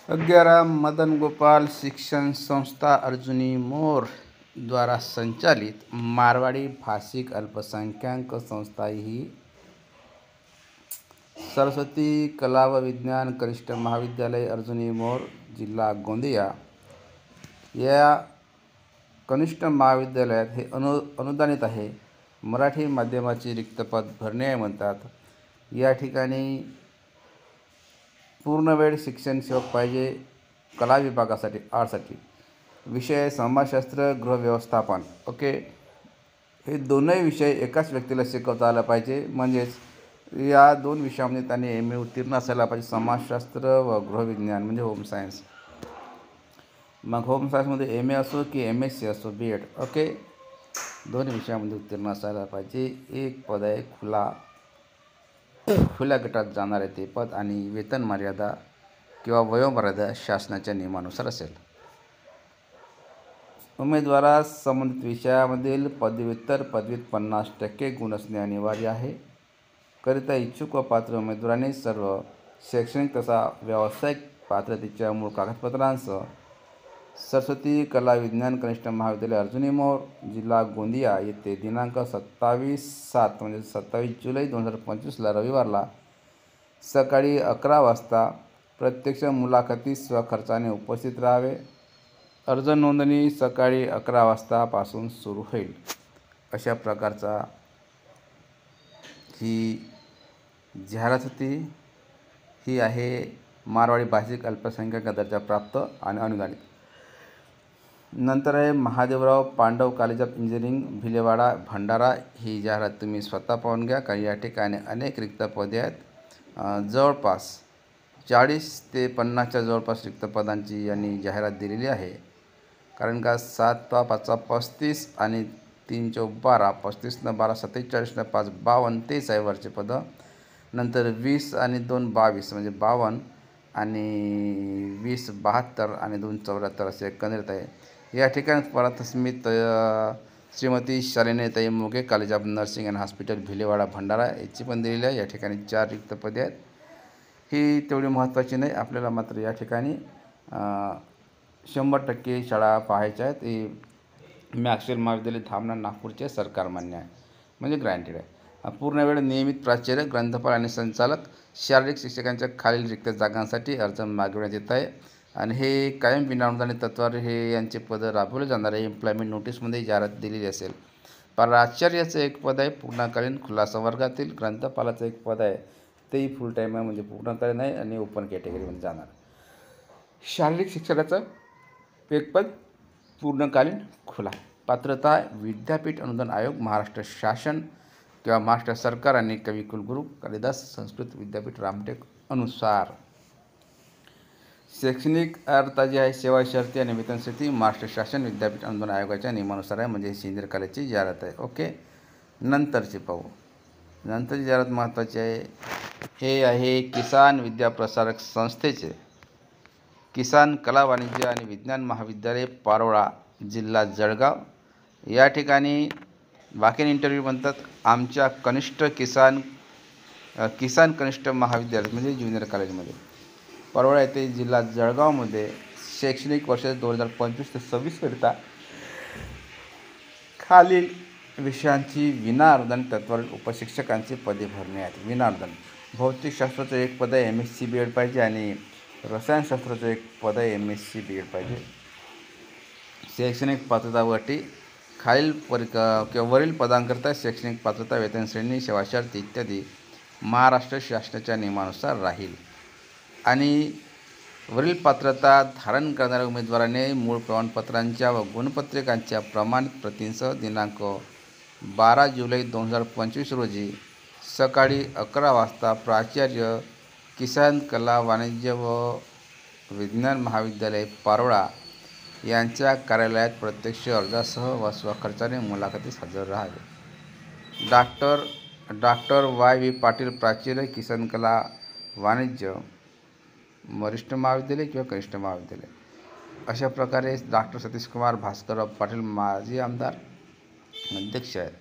11 मदन गोपाल शिक्षण संस्था अर्जुनी मोर द्वारा संचालित मारवाड़ी भाषिक अल्पसंख्याक संस्था ही सरस्वती कला व विज्ञान कनिष्ठ महाविद्यालय अर्जुनी मोर जिल्हा गोंदिया या कनिष्ठ महाविद्यालयात हे अनुदानित आहे. मराठी माध्यमाची रिक्त पद भरणे म्हणतात. या ठिकाणी पूर्णवेळ शिक्षण सेवक पाहिजे. कला विभागासाठी आर्टसाठी विषय समाजशास्त्र गृहव्यवस्थापन. ओके, हे दोनही विषय एकाच व्यक्तीला शिकवता आला पाहिजे. म्हणजेच या दोन विषयामध्ये त्याने MA उत्तीर्ण असायला पाहिजे. समाजशास्त्र व गृहविज्ञान म्हणजे होम सायन्स. मग होम सायन्समध्ये MA असो की MSc असो B.Ed. ओके, दोन्ही विषयामध्ये उत्तीर्ण असायला पाहिजे. एक पद आहे खुल्या गटात जाणार आहे ते पद आणि वेतन मर्यादा किंवा वयोमर्यादा शासनाच्या नियमानुसार असेल. उमेदवारास संबंधित विषयामधील पदव्युत्तर पदवीत 50% गुण असणे अनिवार्य आहे. करिता इच्छुक व पात्र उमेदवारांनी सर्व शैक्षणिक तसा व्यावसायिक पात्रतेच्या मूळ कागदपत्रांसह सरस्वती कला विज्ञान कनिष्ठ महाविद्यालय अर्जुनी मोर जिल्हा गोंदिया येथे दिनांक 27/7 म्हणजे 27 जुलै 2025 रविवारला सकाळी 11 वाजता प्रत्यक्ष मुलाखतीस स्वखर्चाने उपस्थित राहावे. अर्ज नोंदणी सकाळी 11 वाजतापासून सुरू होईल. अशा प्रकारचा ही जाहिरात होती. ही आहे मारवाडी भाषिक अल्पसंख्याक दर्जाप्राप्त आणि अनुदानित. नंतर आहे Mahadevrao Pandav college of engineering Bhilewada Bhandara. ही जाहिरात तुम्ही स्वतः पाहून घ्या, कारण या ठिकाणी अनेक रिक्त पदे आहेत. जवळपास 40 ते 50च्या जवळपास रिक्त पदांची यांनी जाहिरात दिलेली आहे. कारण का 7×5=35 आणि 3×12 35 न 12 47 न 5 52 तेच आहे वरचे पदं. नंतर 20 आणि 2 22 म्हणजे 52 आणि 20 72 आणि 2 74 असे एकंदरीत आहे. या ठिकाणी परत Shrimati Shalinitai Moghe college of nursing and hospital Bhilewada Bhandara याची पण दिलेली आहे. या ठिकाणी 4 रिक्त पदे आहेत. ही तेवढी महत्त्वाची नाही. आपल्याला मात्र या ठिकाणी 100% शाळा पाहायच्या आहेत. ही मॅक्सवेल महाविद्यालय धामणा नागपूरचे सरकार मान्य आहे, म्हणजे ग्रँटेड आहे. पूर्ण वेळ नियमित प्राचार्य ग्रंथपाल आणि संचालक शारीरिक शिक्षकांच्या खालील रिक्त जागांसाठी अर्ज मागवण्यात येत आहे. आणि हे कायम विनाअनुदानित तत्त्वावर हे यांचे पद राबवले जाणार आहे. एम्प्लॉयमेंट नोटीसमध्ये जाहिरात दिलेली असेल. प्राचार्याचं एक पद आहे पूर्णकालीन खुलासा वर्गातील. ग्रंथपालाचं एक पद आहे, तेही फुल टाईम आहे, म्हणजे पूर्णकालीन आहे आणि ओपन कॅटेगरीमध्ये जाणार. शारीरिक शिक्षणाचं एक पद पूर्णकालीन खुला. पात्रता विद्यापीठ अनुदान आयोग, महाराष्ट्र शासन किंवा महाराष्ट्र सरकार आणि कवी कुलगुरू कालिदास संस्कृत विद्यापीठ रामटेक अनुसार. शैक्षणिक अर्हता जी आहे सेवा शर्ती आणि वेतन स्थिती महाराष्ट्र शासन विद्यापीठ अनुदान आयोगाच्या नियमानुसार आहे, म्हणजे सिनियर कॉलेजची जाहिरात आहे. ओके, नंतरची पाहू. नंतरची जाहिरात महत्त्वाची आहे. हे आहे किसान विद्याप्रसारक संस्थेचे किसान कला वाणिज्य आणि विज्ञान महाविद्यालय पारोळा जिल्हा जळगाव. या ठिकाणी बाकी इंटरव्ह्यू म्हणतात. आमच्या कनिष्ठ किसान कनिष्ठ महाविद्यालय म्हणजे ज्युनियर कॉलेजमध्ये पारोळा येथे जिल्हा जळगावमध्ये शैक्षणिक वर्ष 2025 ते 26 करिता खालील विषयांची विनाअनुदानित तत्त्वावर उपशिक्षकांची पदे भरणे आहेत. विनाअनुदान भौतिकशास्त्राचं एक पद आहे MSc B.Ed पाहिजे आणि रसायनशास्त्राचं एक पद आहे MSc B.Ed पाहिजे. शैक्षणिक पात्रता व अटी खालील किंवा वरील पदांकरता शैक्षणिक पात्रता वेतन श्रेणी सेवा शर्ती इत्यादी महाराष्ट्र शासनाच्या नियमानुसार राहील. आणि वरील पात्रता धारण करणाऱ्या उमेदवाराने मूळ प्रमाणपत्रांच्या व गुणपत्रिकांच्या प्रमाणित प्रतींसह दिनांक 12 जुलै 2025 रोजी सकाळी 11 वाजता प्राचार्य किसान कला वाणिज्य व विज्ञान महाविद्यालय पारोळा यांच्या कार्यालयात प्रत्यक्ष अर्जासह व स्वखर्चाने मुलाखतीस हजर राहावे. Doctor Y.V. पाटील प्राचार्य किसान कला वाणिज्य वरिष्ठ महाविद्यालय किंवा कनिष्ठ महाविद्यालय. अशा प्रकारे डॉक्टर सतीशकुमार भास्करराव पाटील माजी आमदार अध्यक्ष आहेत.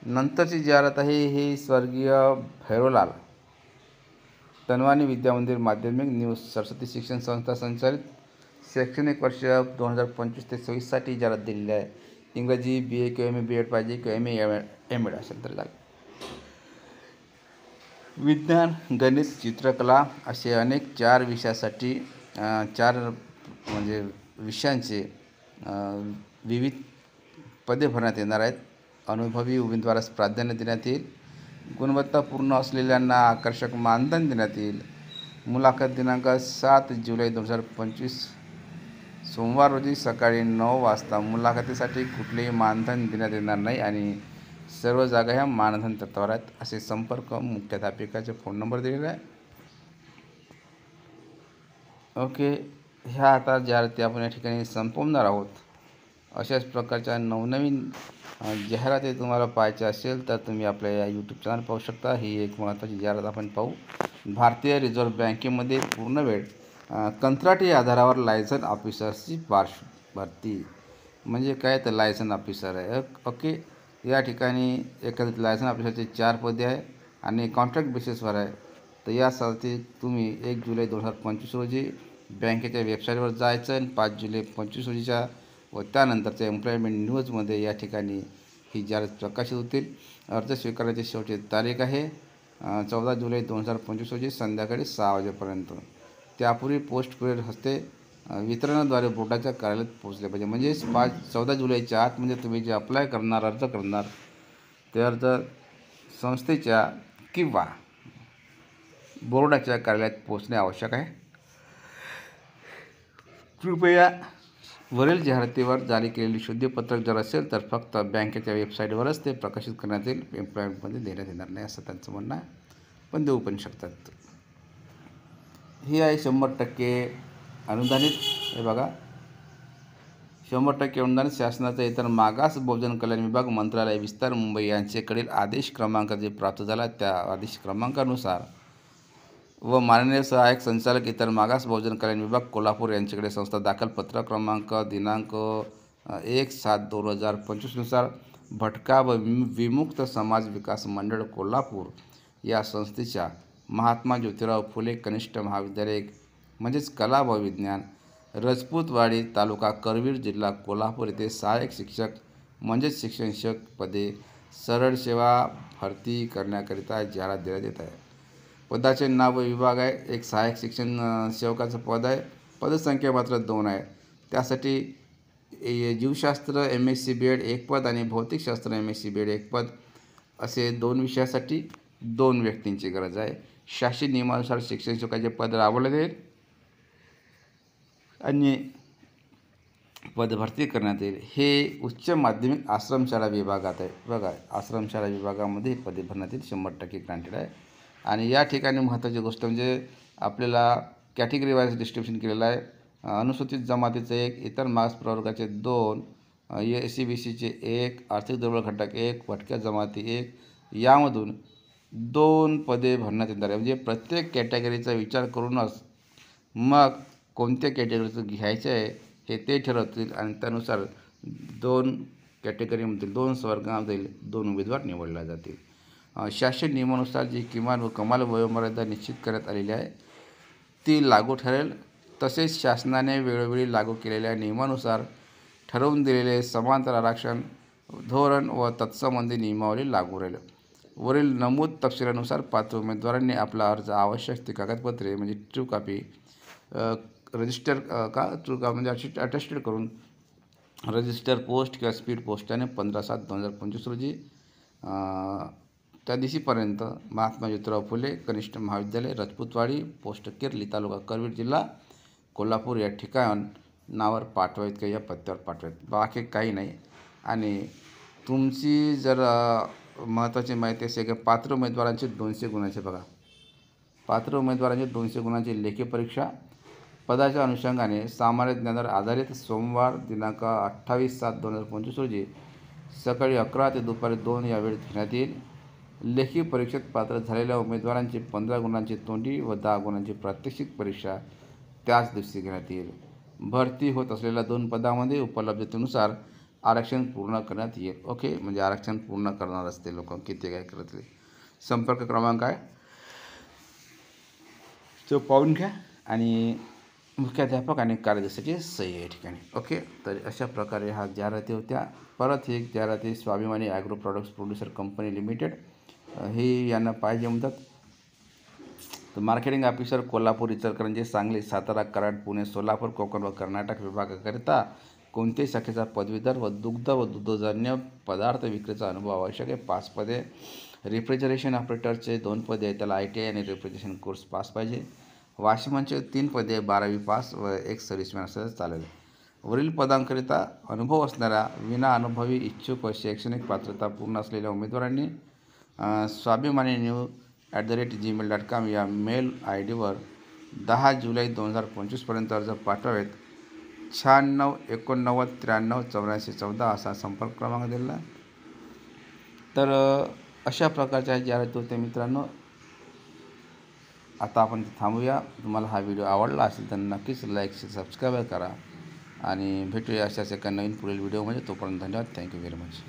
नंतरची जाहिरात आहे ही स्वर्गीय भैरवलाल तनवानी विद्यामंदिर माध्यमिक न्यू सरस्वती शिक्षण संस्था संचालित शैक्षणिक वर्ष 2025 ते 26साठी जाहिरात दिलेली आहे. इंग्रजी BA किंवा MA BEd पाहिजे किंवा MA MEd असेल तर चालेल. विज्ञान, गणित, चित्रकला असे अनेक 4 विषयासाठी 4 म्हणजे विषयांचे विविध पदे भरण्यात येणार आहेत. अनुभवी उमेदवारास प्राधान्य देण्यात येईल. गुणवत्तापूर्ण असलेल्यांना आकर्षक मानधन देण्यात येईल. मुलाखत दिनांक 7 जुलै 2025 सोमवार रोजी सकाळी 9 वाजता. मुलाखतीसाठी कुठलेही मानधन देण्यात येणार नाही आणि सर्व जागा ह्या मानधन तत्त्वावर आहेत. असे संपर्क मुख्याध्यापिकाचे फोन नंबर दिलेला आहे. ओके, ह्या आता जाहिराती आपण या ठिकाणी संपवणार आहोत. अशाच प्रकारच्या नवनवीन जाहिराती तुम्हाला पाहायच्या असेल तर तुम्ही आपल्या या यूट्यूब चॅनल पाहू शकता. ही एक महत्त्वाची जाहिरात आपण पाहू. भारतीय रिझर्व्ह बँकेमध्ये पूर्णवेळ कंत्राटी आधारावर लायसन ऑफिसरची भरती. म्हणजे काय तर लायसन ऑफिसर आहे. ओके, या ठिकाणी एकत्रित लायसन ऑफिसरचे 4 पदे आहे आणि कॉन्ट्रॅक्ट बेसिसवर आहे. तर यासाठी तुम्ही 1 जुलै 2025 रोजी बँकेच्या वेबसाईटवर जायचं आणि 5 जुलै 2025 रोजीच्या व त्यानंतरच्या एम्प्लॉयमेंट न्यूजमध्ये या ठिकाणी ही जाहिरात प्रकाशित होतील. अर्ज स्वीकारण्याची शेवटची तारीख आहे 14 जुलै 2025 रोजी संध्याकाळी 6 वाजेपर्यंत. त्यापूर्वी पोस्ट कुरिअर हस्ते वितरणाद्वारे बोर्डाच्या कार्यालयात पोहोचले पाहिजे. म्हणजेच 14 जुलैच्या आत म्हणजे तुम्ही जे अप्लाय करणार, अर्ज करणार ते अर्ज संस्थेच्या किंवा बोर्डाच्या कार्यालयात पोहोचणे आवश्यक आहे. कृपया वरील जाहिरातीवर जारी केलेली शुद्धीपत्रक जर असेल तर फक्त बँकेच्या वेबसाईटवरच ते प्रकाशित करण्यात येईल. एम्प्लॉयमेंटमध्ये देण्यात येणार नाही असं त्यांचं म्हणणं आहे, पण देऊ पण शकतात. ही आहे 100% अनुदानित. हे बघा, 100% अनुदानित शासनाचा इतर मागास बहुजन कल्याण विभाग, मंत्रालय, विस्तार, मुंबई यांच्याकडील आदेश क्रमांक जे प्राप्त झाला त्या आदेश क्रमांकानुसार व माननीय सहाय्यक संचालक इतर मागास बहुजन कल्याण विभाग कोल्हापूर यांच्याकडे संस्था दाखल पत्र क्रमांक दिनांक 1/7/2025 नुसार भटका व विमुक्त समाज विकास मंडळ कोल्हापूर या संस्थेच्या महात्मा ज्योतिराव फुले कनिष्ठ महाविद्यालय म्हणजेच कला व विज्ञान, रजपूतवाडी, तालुका करवीर, जिल्हा कोल्हापूर येथे सहाय्यक शिक्षक म्हणजेच शिक्षक पदे सरळ सेवा भरती करण्याकरिता जाहिरात देण्यात येत आहे. पदाचे नाव व विभाग आहे. एक सहाय्यक शिक्षण सेवकाचं पद आहे. पदसंख्या मात्र 2 आहे. त्यासाठी जीवशास्त्र MSc BEd 1 पद आणि भौतिकशास्त्र MSc BEd 1 पद असे 2 विषयासाठी 2 व्यक्तींची गरज आहे. शासन नियमानुसार शिक्षण सेवकाचे पद राबवले जाईल आणि पदभरती करण्यात येईल. हे उच्च माध्यमिक आश्रमशाळा विभागात आहे. बघा, आश्रमशाळा विभागामध्ये पदे भरण्यात येईल. 100% ग्रांटेड आहे. आणि या ठिकाणी महत्त्वाची गोष्ट म्हणजे आपल्याला कॅटेगरी वाईज डिस्ट्रिब्युशन केलेलं आहे. अनुसूचित जमातीचे 1, इतर मागास प्रवर्गाचे 2, SC BCचे 1, आर्थिक दुर्बल घटक 1, भटक्या जमाती 1 यामधून 2 पदे भरण्यात येणार आहे. म्हणजे प्रत्येक कॅटेगरीचा विचार करूनच मग कोणत्या कॅटेगरीचं घ्यायचं आहे हे ते ठरवतील आणि त्यानुसार 2 कॅटेगरीमधील 2 वर्गामधील 2 उमेदवार निवडले जातील. शासन नियमानुसार जी किमान व कमाल वयोमर्यादा निश्चित करण्यात आलेली आहे ती लागू ठरेल. तसेच शासनाने वेळोवेळी लागू केलेल्या नियमानुसार ठरवून दिलेले समांतर आरक्षण धोरण व तत्संबंधी नियमावली लागू राहील. वरील नमूद तपशिलानुसार पात्र उमेदवारांनी आपला अर्ज आवश्यक ती कागदपत्रे म्हणजे true copy register true copy म्हणजे अटेस्टेड करून रजिस्टर पोस्ट किंवा स्पीड पोस्टाने 15/7/2025 रोजी त्या दिवशीपर्यंत महात्मा ज्योतिराव फुले कनिष्ठ महाविद्यालय, रजपूतवाडी, पोस्ट किर्ली, तालुका करवीर, जिल्हा कोल्हापूर या ठिकाणावर पाठवावेत किंवा या पत्त्यावर पाठवावेत. बाकी काही नाही. आणि तुमची जर महत्त्वाची माहिती असेल की पात्र उमेदवारांचे 200 गुणांचे बघा, पात्र उमेदवारांचे 200 गुणांची लेखी परीक्षा पदाच्या अनुषंगाने सामान्य ज्ञानावर आधारित सोमवार दिनांक 28/7/2025 रोजी सकाळी 11 ते दुपारी 2 या वेळेत घेण्यात येईल. लेखी परीक्षेत पात्र झालेल्या उमेदवारांची 15 गुणांची तोंडी व 10 गुणांची प्रात्यक्षिक परीक्षा त्याच दिवशी घेण्यात येईल. भरती होत असलेल्या 2 पदामध्ये उपलब्धतेनुसार आरक्षण पूर्ण करण्यात येईल. ओके, म्हणजे आरक्षण पूर्ण करणार असते लोक किती काय करतील. संपर्क क्रमांक आहे तो पाहून घ्या आणि मुख्याध्यापक आणि कार्यदर्शकाची सही आहे ठिकाणी. ओके, तर अशा प्रकारे ह्या जाहिराती होत्या. परत एक जाहिराती स्वाभिमानी agro products producer company limited, हे यांना पाहिजे म्हणतात. तर मार्केटिंग ऑफिसर कोल्हापूर, इचलकरंजी, सांगली, सातारा, कराड, पुणे, सोलापूर, कोकण व कर्नाटक विभागाकरिता कोणत्याही शाखेचा पदवीधर व दुग्ध व दुग्धजन्य पदार्थ विक्रीचा अनुभव आवश्यक आहे. 5 पदे. रेफ्रिजरेशन ऑपरेटरचे 2 पदे आहे, त्याला ITI आणि रेफ्रिजरेशन कोर्स पास पाहिजे. वॉचमनचे 3 पदे, 12वी पास व 1 सर्व्हिसमॅन असं चालेल. वरील पदांकरिता अनुभव असणाऱ्या विना अनुभवी इच्छुक व शैक्षणिक पात्रता पूर्ण असलेल्या उमेदवारांनी swabhimani@gmail.com या मेल ID वर 10 जुलै 2025 अर्ज पाठवावेत. 96 89 93 84 14 असा संपर्क क्रमांक दिलेला आहे. तर अशा प्रकारच्या जाहिराती होत्या मित्रांनो. आता आपण थांबूया. तुम्हाला हा व्हिडिओ आवडला असेल तर नक्कीच लाईक सबस्क्राईब करा आणि भेटूया अशाच एका नवीन पुढील व्हिडिओमध्ये. तोपर्यंत धन्यवाद. Thank you very much.